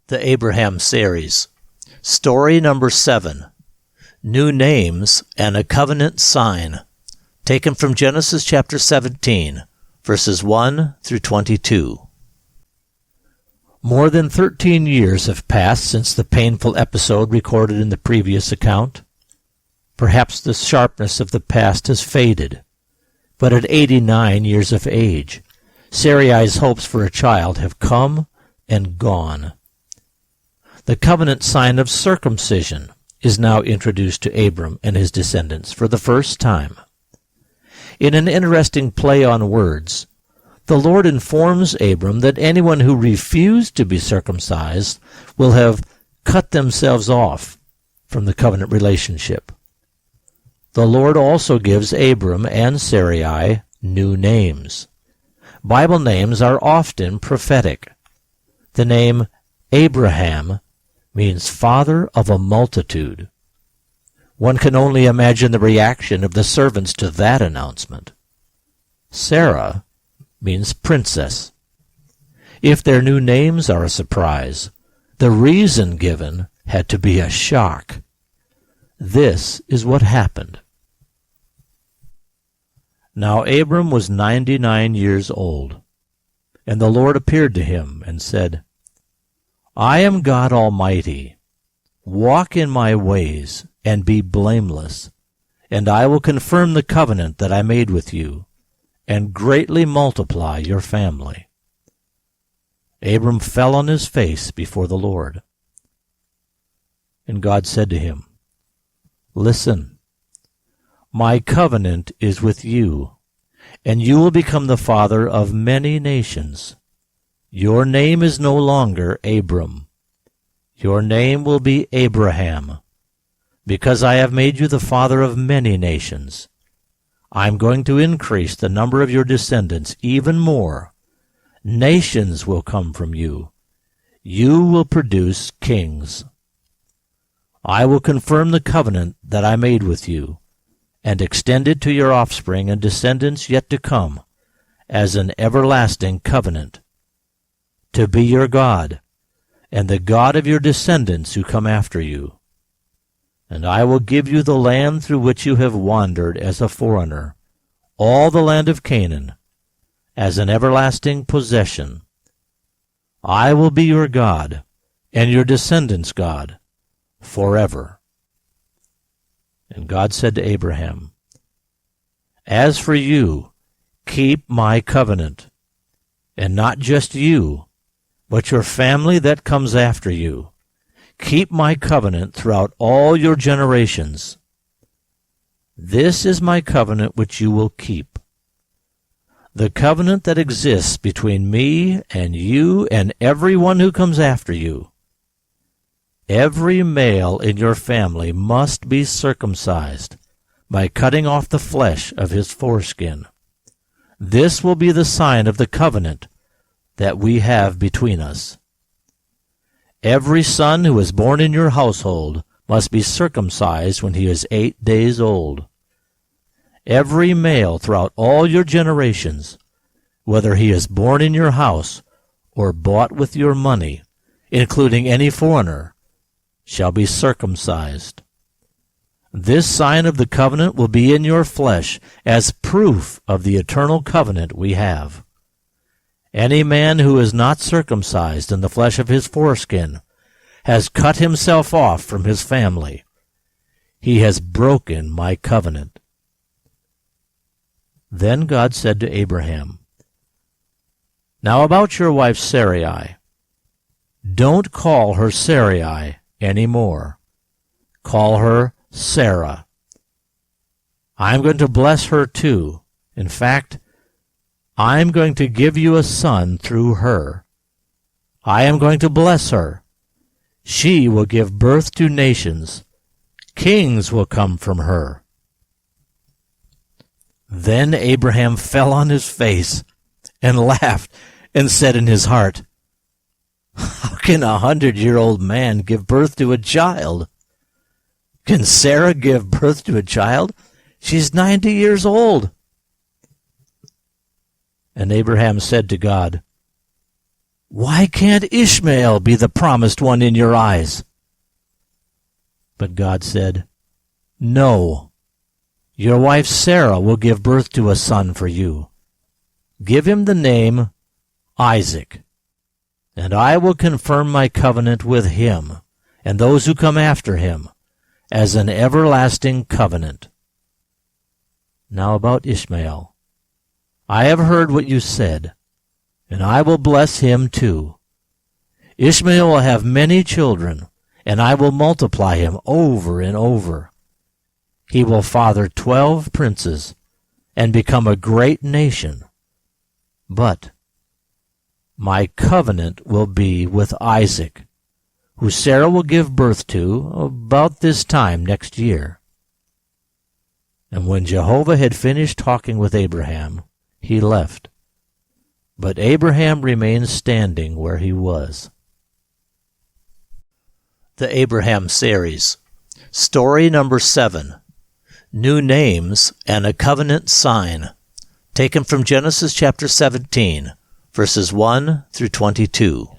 The Abraham Series. Story number 7. New Names and a Covenant Sign. Taken from Genesis chapter 17, verses 1 through 22. More than 13 years have passed since the painful episode recorded in the previous account. Perhaps the sharpness of the past has faded, but at 89 years of age, Sarai's hopes for a child have come and gone. The covenant sign of circumcision is now introduced to Abram and his descendants for the first time. In an interesting play on words, the Lord informs Abram that anyone who refused to be circumcised will have cut themselves off from the covenant relationship. The Lord also gives Abram and Sarai new names. Bible names are often prophetic. The name Abraham means father of a multitude. One can only imagine the reaction of the servants to that announcement. Sarah means princess. If their new names are a surprise, the reason given had to be a shock. This is what happened. Now Abram was 99 years old, and the Lord appeared to him and said, I am God Almighty. Walk in my ways and be blameless, and I will confirm the covenant that I made with you, and greatly multiply your family. Abram fell on his face before the Lord. And God said to him, Listen, my covenant is with you, and you will become the father of many nations. Your name is no longer Abram. Your name will be Abraham, because I have made you the father of many nations. I am going to increase the number of your descendants even more. Nations will come from you. You will produce kings. I will confirm the covenant that I made with you, and extend it to your offspring and descendants yet to come, as an everlasting covenant, to be your God, and the God of your descendants who come after you. And I will give you the land through which you have wandered as a foreigner, all the land of Canaan, as an everlasting possession. I will be your God, and your descendants' God, forever. And God said to Abraham, As for you, keep my covenant, and not just you, but your family that comes after you. Keep my covenant throughout all your generations. This is my covenant which you will keep. The covenant that exists between me and you and everyone who comes after you. Every male in your family must be circumcised by cutting off the flesh of his foreskin. This will be the sign of the covenant that we have between us. Every son who is born in your household must be circumcised when he is 8 days old. Every male throughout all your generations, whether he is born in your house or bought with your money, including any foreigner, shall be circumcised. This sign of the covenant will be in your flesh as proof of the eternal covenant we have. Any man who is not circumcised in the flesh of his foreskin has cut himself off from his family. He has broken my covenant. Then God said to Abraham, Now about your wife Sarai, don't call her Sarai any more. Call her Sarah. I am going to bless her too. In fact, I am going to give you a son through her. I am going to bless her. She will give birth to nations. Kings will come from her. Then Abraham fell on his face and laughed and said in his heart, How can 100-year-old man give birth to a child? Can Sarah give birth to a child? She's 90 years old. And Abraham said to God, Why can't Ishmael be the promised one in your eyes?" But God said, "No, your wife Sarah will give birth to a son for you. Give him the name Isaac, and I will confirm my covenant with him and those who come after him as an everlasting covenant." Now about Ishmael. I have heard what you said, and I will bless him too. Ishmael will have many children, and I will multiply him over and over. He will father 12 princes and become a great nation. But my covenant will be with Isaac, who Sarah will give birth to about this time next year. And when Jehovah had finished talking with Abraham, he left. But Abraham remained standing where he was. The Abraham Series. Story number 7. New Names and a Covenant Sign. Taken from Genesis chapter 17, verses 1 through 22.